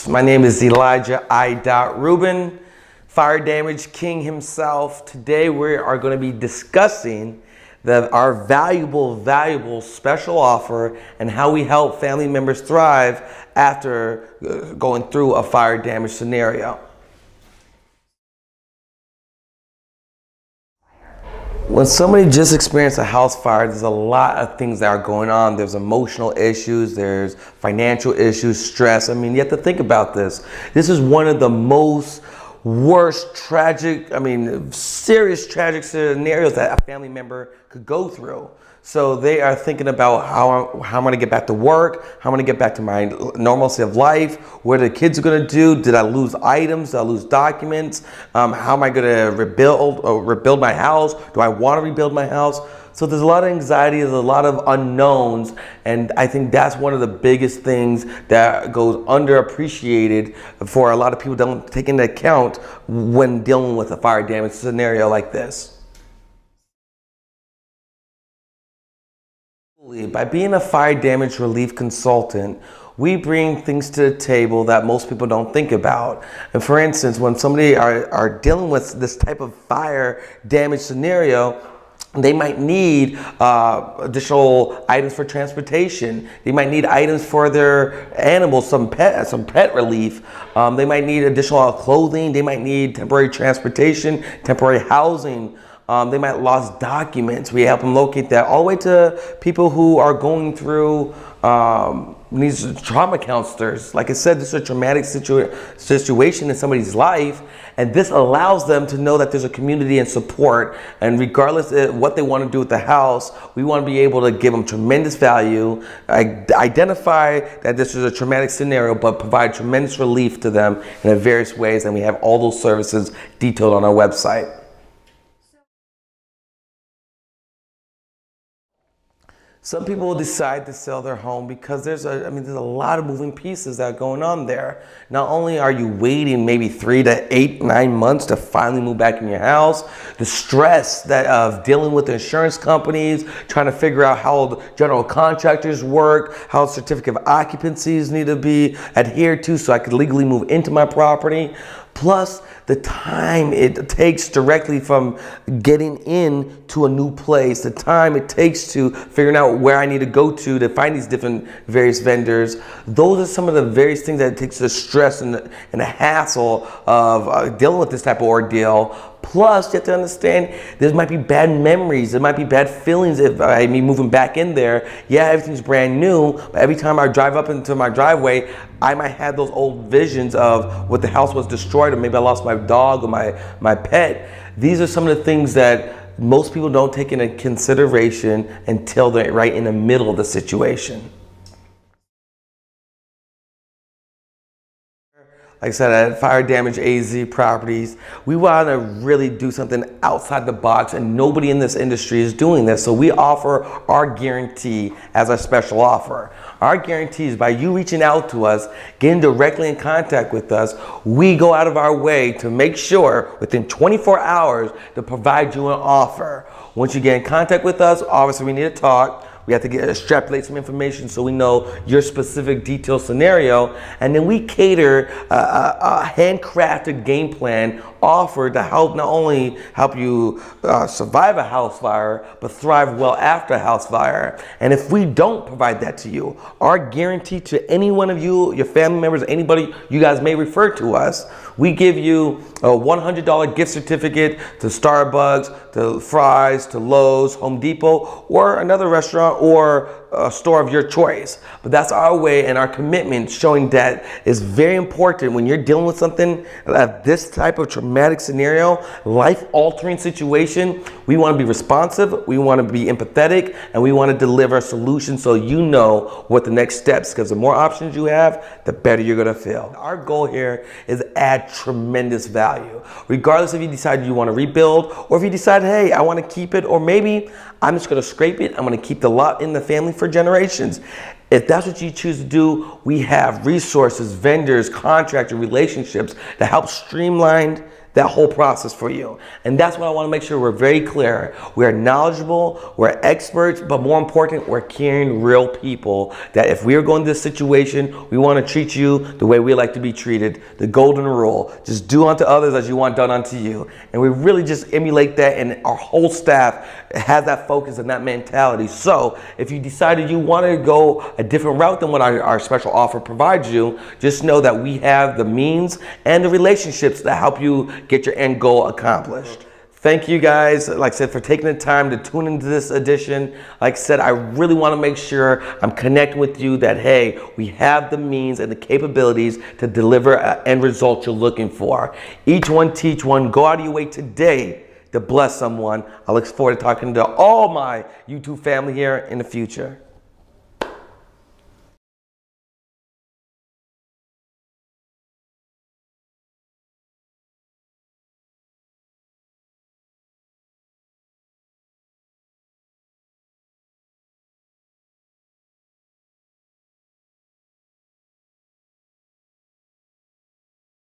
My name is Elijah I. Rubin, fire damage king himself. Today we are going to be discussing our valuable special offer and how we help family members thrive after going through a fire damage scenario. When somebody just experienced a house fire, there's a lot of things that are going on. There's emotional issues, there's financial issues, stress. I mean, you have to think about this. This is one of the most worst, serious tragic scenarios that a family member could go through. So they are thinking about how I'm going to get back to work, how I'm going to get back to my normalcy of life, what are the kids going to do, did I lose items, did I lose documents, how am I going to rebuild my house, do I want to rebuild my house? So there's a lot of anxiety, there's a lot of unknowns, and I think that's one of the biggest things that goes underappreciated for a lot of people don't take into account when dealing with a fire damage scenario like this. By being a fire damage relief consultant, we bring things to the table that most people don't think about. And for instance, when somebody are dealing with this type of fire damage scenario, they might need additional items for transportation. They might need items for their animals, some pet relief. They might need additional clothing. They might need temporary transportation, temporary housing. They might lost documents. We help them locate that, all the way to people who are going through these trauma counselors. Like I said, this is a traumatic situation in somebody's life, and this allows them to know that there's a community and support, and regardless of what they want to do with the house, we want to be able to give them tremendous value, identify that this is a traumatic scenario, but provide tremendous relief to them in various ways, and we have all those services detailed on our website. Some people will decide to sell their home because there's a lot of moving pieces that are going on there. Not only are you waiting maybe 3 to 8, 9 months to finally move back in your house, the stress of dealing with the insurance companies, trying to figure out how the general contractors work, how certificate of occupancies need to be adhered to so I could legally move into my property. Plus the time it takes directly from getting into a new place, the time it takes to figuring out where I need to go to find these different various vendors. Those are some of the various things that it takes the stress and the hassle of dealing with this type of ordeal. Plus, you have to understand, there might be bad memories, there might be bad feelings if I mean moving back in there. Yeah, everything's brand new, but every time I drive up into my driveway, I might have those old visions of what the house was destroyed, or maybe I lost my dog or my pet. These are some of the things that most people don't take into consideration until they're right in the middle of the situation. Like I said, at Fire Damage AZ Properties, we want to really do something outside the box, and nobody in this industry is doing this. So we offer our guarantee as our special offer. Our guarantee is by you reaching out to us, getting directly in contact with us, we go out of our way to make sure within 24 hours to provide you an offer. Once you get in contact with us, obviously we need to talk. We have to extrapolate some information so we know your specific detailed scenario, and then we cater a handcrafted game plan offered to help not only help you survive a house fire, but thrive well after a house fire. And if we don't provide that to you, our guarantee to any one of you, your family members, anybody you guys may refer to us, we give you a $100 gift certificate to Starbucks, to Fry's, to Lowe's, Home Depot, or another restaurant or a store of your choice. But that's our way and our commitment, showing that is very important when you're dealing with something like this type of traumatic scenario, life-altering situation. We want to be responsive, we want to be empathetic, and we want to deliver a solution so you know what the next steps, because the more options you have, the better you're going to feel. Our goal here is add tremendous value. Regardless if you decide you want to rebuild, or if you decide, hey, I want to keep it, or maybe I'm just going to scrape it, I'm going to keep the lot in the family for generations. If that's what you choose to do, we have resources, vendors, contractor relationships to help streamline that whole process for you. And that's what I want to make sure we're very clear. We're knowledgeable, we're experts, but more important, we're caring real people that if we're going to this situation, we want to treat you the way we like to be treated. The golden rule, just do unto others as you want done unto you. And we really just emulate that, and our whole staff has that focus and that mentality. So if you decided you wanted to go a different route than what our special offer provides you, just know that we have the means and the relationships that help you get your end goal accomplished. Thank you guys, like I said, for taking the time to tune into this edition. Like I said, I really want to make sure I'm connecting with you that, hey, we have the means and the capabilities to deliver an end result you're looking for. Each one, teach one. Go out of your way today to bless someone. I look forward to talking to all my YouTube family here in the future.